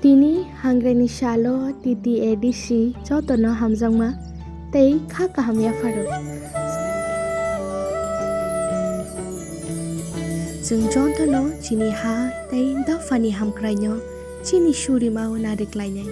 Tini hangreni shalo titi edisi jotono hamjangma tei kha kaham yafaro. Jeng jotono chini ha tei dafani hamkraino chini shuri mau nadiklainai.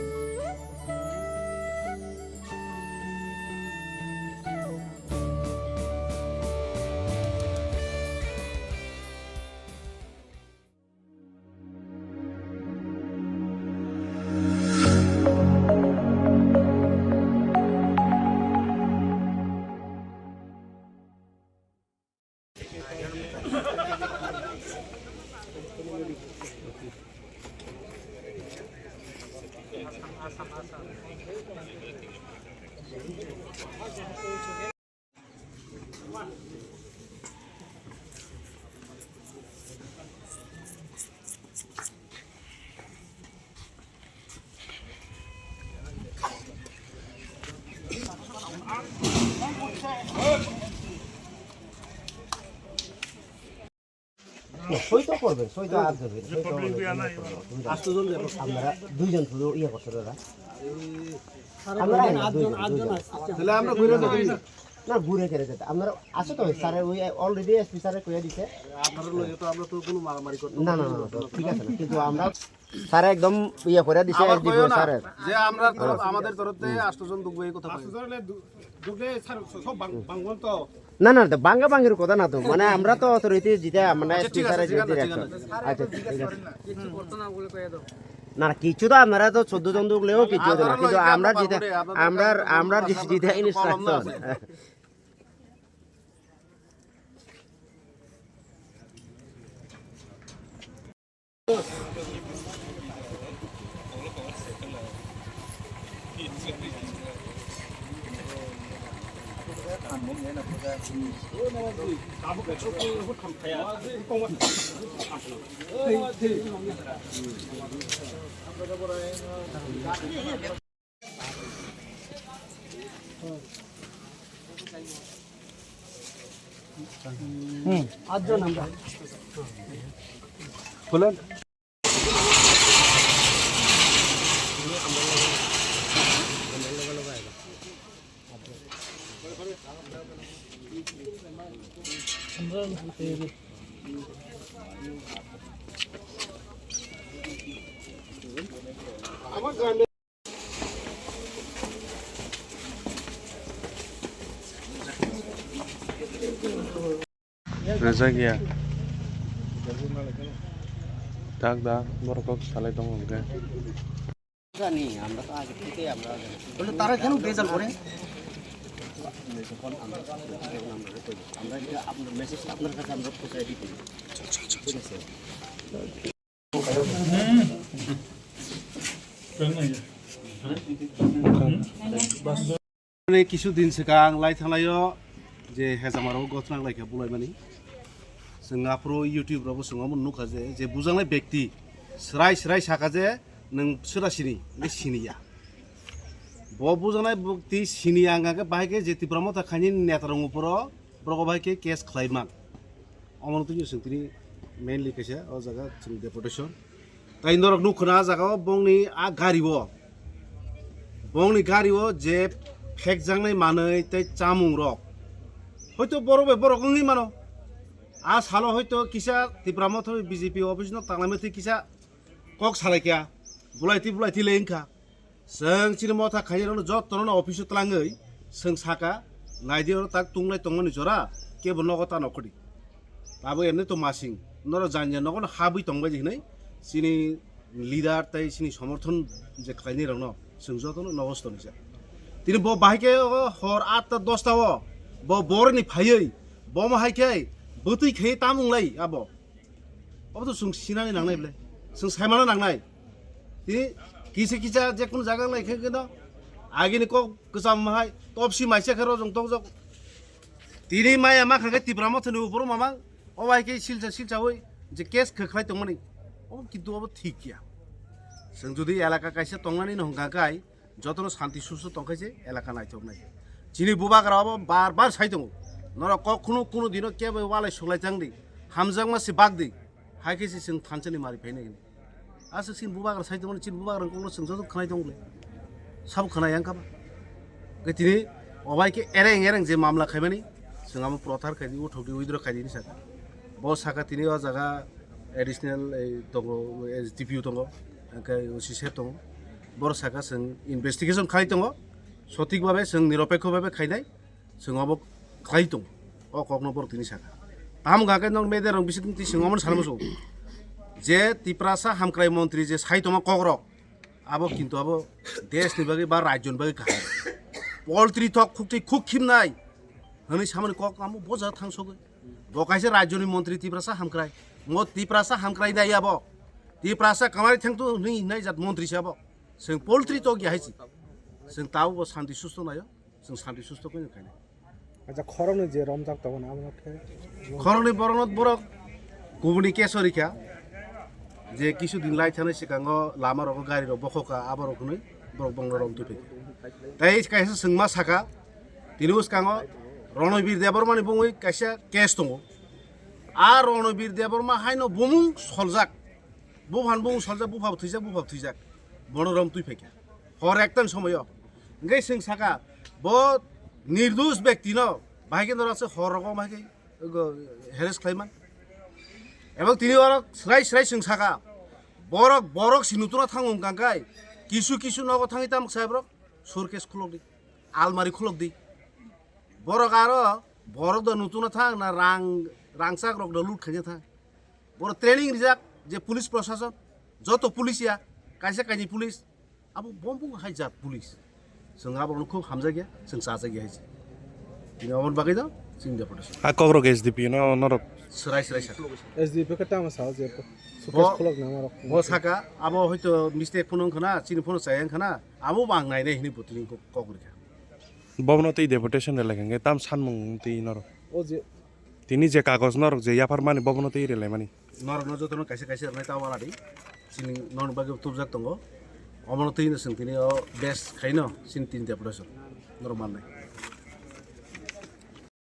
সইতো করবেন, সইতো আর দেবেন, আপনারা দুইজন শুধু ইয়ে করছেন ওরা আমরা ঘুরে না ঘুরে কেড়ে যেতে আপনারা আছে তো স্যারে ওই অলরেডি এসপি স্যারে কইয়া দিছে আপনারা লগে তো আমরা তো কোনো মারামারি করতে না না না ঠিক আছে না কিন্তু আমরা স্যারে একদম ইয়ে করে দিছে এসডি স্যারের যে আমরা আমাদের তরফ থেকে 8 জন দুগবে এই কথা 8 জনের দুগলে স্যার সব বাঙ্গন তো না না বাঙ্গা বাঙ্গের কথা না তো মানে আমরা তো অথরিটি যেটা মানে এসপি স্যারের আচ্ছা ঠিক আছে কিছু করতে না বলে কইয়া দাও না কিছু তো আপনারা তো 14 জন দুগলেও কিছু দেন কিন্তু আমরা যেটা আমরা যেটা ইনস্ট্রাকশন আটজন আমরা বলেন আমার গ্রামে Rezeki ya. Tak dah, borokok salai dong enggak. জানি আমরা তো আগে থেকে আমরা বলে তারা কেন বেজাল করে আমরা এটা আপনার মেসেজ আপনার কাছে আমরা পৌঁছে দিতে ঠিক আছে কিছুদিन सिगां लाइ थांनायाव जे हेजामाराव गथनां लाइखा बुलायमानि जों आप्रो इउटिउबरावबो सोङामोन नुखाजे जे बुजांनाय व्यक्ति स्राय स्राय साखाजे नों सोरासिनि बे सिनिया ब बुजांनाय व्यक्ति सिनिया आंगाके बाहायके जेति ब्रह्म थाखानि नेतारं उपरो ब्रग बाहायके केस खालायमाक अमरत सोंथिनि मेनलि कैसे अ जागा जों डेपुटेशन ताइ नरक नुखना जागा बंनि आ गारिबो बंनि गारिबो जे फेक जांनाय मानै ताइ चामुं रक হয়তো বড় মানো আ সালো হয়তো কিসা তিব্রামত বিজেপি অফিস ন তাংলামতি কিসা কক সালাইকা বুলাইতি লেংখা जों चिनिमथा खायनो जतनो अफिस तलाङै जों साका नायदियो ताक तुंलाय तंगनि जरा केबो नगता नखदि बाबो एमने तो मासिं नर जानजे नगन हाबि तंबाय जिनै सिनि लिडार ताइ सिनि समर्थन जे खायनि रंग जों जतनो नगस्तनिसा तिनि ब बाहायके हर 8 10 ताव ब बरनि फायै ब माहायके बोतै खे तामुंलाय आबो अब तो जों सिनानि नांनायब्ले जों सायमाना नांनाय तिनि किसे किसा जे कुन जागा लाइखे गनो आगिनि को गोजाम माहाय तपसि माइसे खरो जों तंग जक तिनि माया मा खागे तिब्राम थनु उपर मामा अबायके सिलचावै जे केस खखलाय तंगमनि ओ किन्तु अब ठीक गया जों जुदि एलाका काइसे तंगनानि नहंगाकाय जतनो शान्ति सुसु तंखाइसे एलाका नायथोबनाय जिनि बुबाग्राबो बार बार साइदङ नर कखनो कोनो दिनो केबो वालाय सलाय थांदि हामजां मासे बागदि हाइकेसि जों थानसालि मारि फैनाय आसो सिन बुबाग्रा साइदमोन सिन बुबाग्रा कल जों जद खानाय दंले सब खानाय आंखाबा गतिनि अबाइके एरें जे मामला खायमानि जोंहाबो प्रथार खायदि उठौदि उइद्र खायदिनि साका बस साका तिनि अ जागा एडिशनेल दङ एसडिपिउ दङ ओमफ्राय ओसिसे दङ बर साका जों इनभेस्टिगेशन खालाय दङ सঠিকভাবে जों निरपेक्षভাবে खायनाय जोंहाबो खालाय दङ अ कखनो बर तिनि साका ताम गाके नं मेदे रं बिसिनि ति सिङावमोन सानमोसो जे तिप्रासा हामक्राय मन्त्रि जे साइतमा कग्रक आबो किन्तु आबो देशनि बागै बा राज्यनि बागै गाहाय पोल्ट्री थक खुक्ति खुक खिमनाय हनै सामने कक आमो बजा थांसगो बकाइसे राज्यनि मन्त्रि तिप्रासा हामक्राय म तिप्रासा हामक्राय दाय आबो तिप्रासा कामारि थांतो नै नाय जात मन्त्रि साबो जों पोल्ट्री थक याहायसि जों ताव शान्ति सुस्थ नायो जों शान्ति सुस्थ कइनो खायनाय আচ্ছা খরনে যে রমজাক তখন আমরা खरनि बरनत बरक गुबुननि केसरिखा जे किसुदिन लाइ थानाय सिगाङाव लामा रग गारि रग बखका आबार रगनै बरक बंग रम तुफे ताइ कायसे सोंमा साका तिनुस काङो रणबीर देबरमानि बुङै कायसे केस दङ आ रणबीर देबरमा हायनो बुमुं सलजाक बुफान बुमुं सलजाक बुफाब थैजाक बनरम तुफेका हर एकतन समय गै सों साका ब निर्दोष व्यक्ति न भाइके नरासे हरगो भाइके हेरेस खालायमान एबं तिनि बरक स्राय सों साका बरक सिनुतुना थाङो गांगाय किसु नगो थाङि ताम साहेब्रक सुरकेस खुलक दि आलमारि खुलक दि बरक आरो बरक द नुतुना थां ना रांसाक रक द लुट खाइना थां बर ट्रेनिं रिजाक जे पुलिस प्रशासन जत पुलिसिया कायसे पुलिस आबो बमबु हाइजात पुलिस जों आबो खुब हामजा गया जों साजा गया हाइसे तिनि अमन बागै द जों देपटेसन आ कग्रक एसडिपि न नरक स्राय साका এসডিপি কে তাম সাও যে সুকেশ খলক না আমার ब साका आबो हयतो मिस्टेक फुनं खना चिनि फुनो सायन खना आबो बांनाय नै हिनि बुतिनि कगरिखा बबनतै डेपुटेशन रेलायखांगे ताम सानमुं ति नरक ও যে तिनि जे कागज नरक जे याफार माने बबनतै रेलाय माने नरक न जतन कायसे रनाय तावालादि चिनि नन बागै तुबजाक दङ अमनतैनो सों तिनि बेस्ट खायनो चिनि तिनि डेपुटेसन नरमाल नै